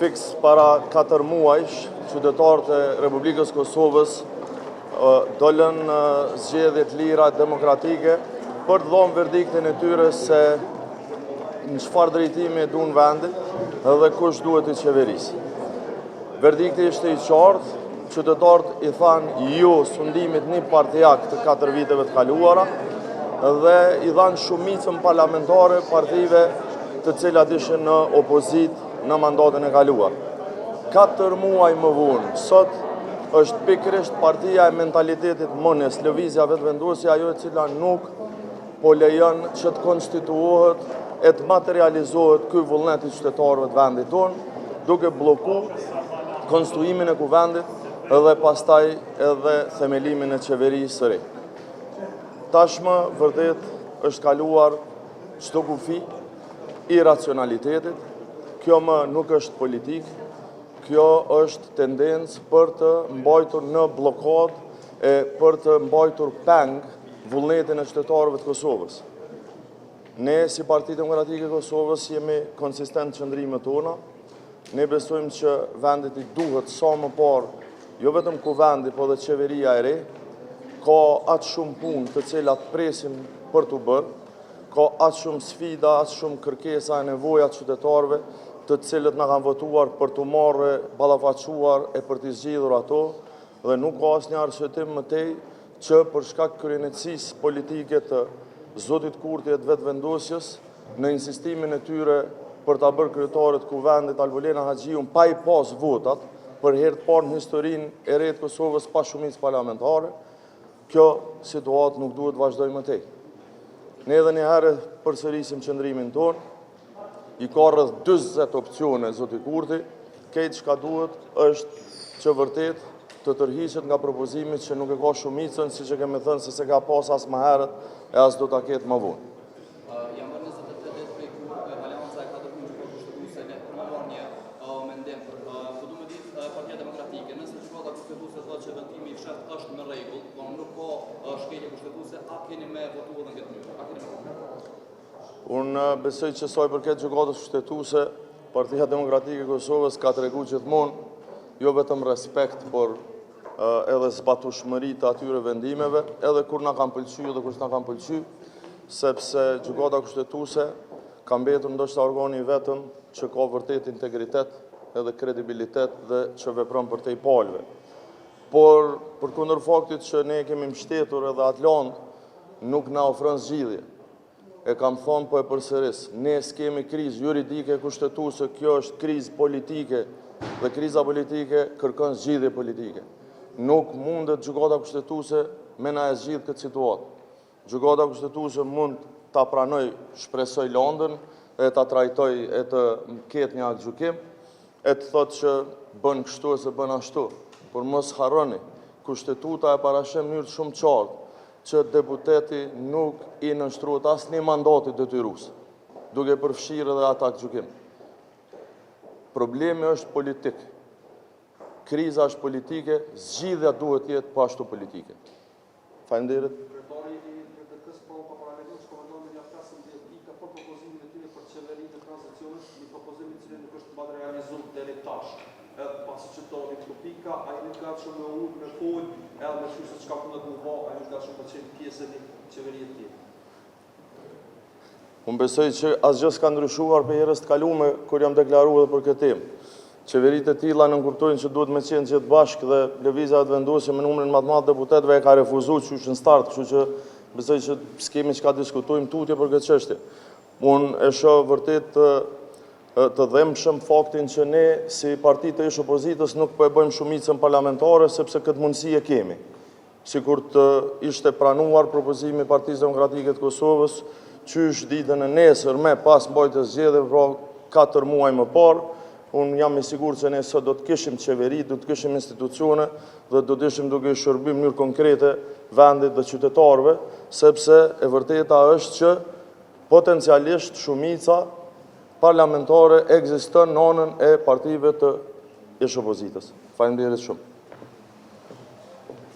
Fiks para 4 muajsh, qytetarët e Republikës Kosovës dollën zgjedhjet lira demokratike për të dhënë verdiktin e tyre se në çfarë drejtimi duan vendin dhe kush duhet të qeverisë. Verdikti ishte i qartë, qytetarët i thanë jo sundimit një partijak të 4 viteve të kaluara dhe i dhanë shumicën parlamentare partive të cilat ishin në opozit në mandatin e kaluar. 4 muaj më vonë, sot është pikërisht partia e mentalitetit mënes, lëvizja vetëvendosja, ajo e cila nuk po lejon që të konstituohet e të materializohet ky vullnet i qytetarëve të vendit tonë, duke bllokuar konstruimin e kuvendit edhe pastaj edhe themelimin e qeverisë së re. Tashmë vërtet është kaluar çdo kufi i racionalitetit. Kjo më nuk është politik, kjo është tendencë për të mbajtur në blokad e për të mbajtur peng vullnetin e qytetarëve të Kosovës. Ne si Partia Demokratike e Kosovës jemi konsistent në qëndrimet tona. Ne besojmë që vendit i duhet sa më parë, jo vetëm kuvendi, po dhe qeveria e re, ka atë shumë punë të cilat presim për të bërë, ka atë shumë sfida, atë shumë kërkesa e nevoja të qytetarëve, të cilët na kanë votuar për të marrë ballafaquar e për të zgjidhur ato, dhe nuk ka asnjë arsyetim më tej që për shkak kryenësisë politike të zotit Kurti e të vetëvendosjes, në insistimin e tyre për ta bërë kryetarët kuvendit Albolena Haxhiun pa i pas votat, për herë të parë në historinë e re të Kosovës pa shumicë parlamentare, kjo situatë nuk duhet vazhdojë më tej. Ne edhe një herë përsërisim qëndrimin tonë. I ka rreth 40 opcione zoti Kurti, këtë çka duhet është që vërtet të tërhiqet nga propozimit që nuk e ka shumicën, siç e kemi thënë se ka pas as më herët e as do ta ketë më vonë. Jam bërë 28 ditë prej kur Alianca e ka dërguar një konstituese ne për marrë një mendim. Po du me ditë Partia Demokratike, nëse gjykata kushtetuese thotë që vendimi i fshat është në rregull, po nuk ka shkelje kushtetuese, a keni me votuar në këtë mënyrë? A keni me votuar? Unë besoj që sa i përket gjykatës kushtetuese, Partia Demokratike e Kosovës ka treguar gjithmonë jo vetëm respekt, por edhe zbatueshmëri të atyre vendimeve, edhe kur na kanë pëlqyer dhe kur s'na kanë pëlqyer, sepse gjykata kushtetuese ka mbetur ndoshta organi vetëm që ka vërtet integritet edhe kredibilitet dhe që vepron për te i palëve. Por përkundër faktit që ne kemi mbështetur edhe Atlant nuk na ofron zgjidhje. E kam thonë po e përsëris, ne s'kemi krizë juridike kushtetuese, kjo është krizë politike dhe kriza politike kërkon zgjidhje politike. Nuk mundet gjykata kushtetuese me na e zgjidh këtë situatë. Gjykata kushtetuese mund ta pranoj, shpresoj Londën, e ta trajtoj e të ketë një aktgjykim, e të thotë që bën kështu ose bën ashtu. Por mos harroni, kushtetuta e parashën në mënyrë shumë qartë që deputeti nuk i nënshtruhet asnjë mandati detyrues, duke përfshirë edhe atë aktgjykim. Problemi është politik. Kriza është politike, zgjidhja duhet jetë po ashtu politike. Faleminderit. Kryetari i RDK-s po paralajmëron komenton në jashtëm dietika për propozimin e tyre për qeverinë e tranzicionit, një propozim i cili nuk është mbajtur realizuar deri tash. Edhe pasi që to Republika, ai nuk ka shumë me ujë, me fol, edhe me shusë çka punët më vao, ai nuk ka shumë të qenë pjesë e qeverisë të tij. Unë besoj që asgjë s'ka ndryshuar për herës të kaluame kur jam deklaruar për këtë temë. Qeveritë e tilla nënkuptojnë që duhet me qenë gjithë bashkë dhe lëvizja e vendosje me numrin më të madh deputetëve e ka refuzuar që në start, kështu që besoj që s'kemi çka diskutojmë tutje për këtë çështje. Unë e shoh vërtet të dhëmshëm faktin që ne si parti të ish opozitës nuk po e bëjmë shumicën parlamentare sepse këtë mundësi e kemi. Sikur të ishte pranuar propozimi i Partisë Demokratike të Kosovës, qysh ditën e nesërme pas mbajtjes zgjedhjeve, pra 4 muaj më parë, unë jam i sigurt se ne sot do të kishim qeveri, do të kishim institucione dhe do të ishim duke shërbim në mënyrë konkrete vendit dhe qytetarëve, sepse e vërteta është që potencialisht shumica parlamentare ekziston në anën e partive të ish opozitës. Faleminderit shumë.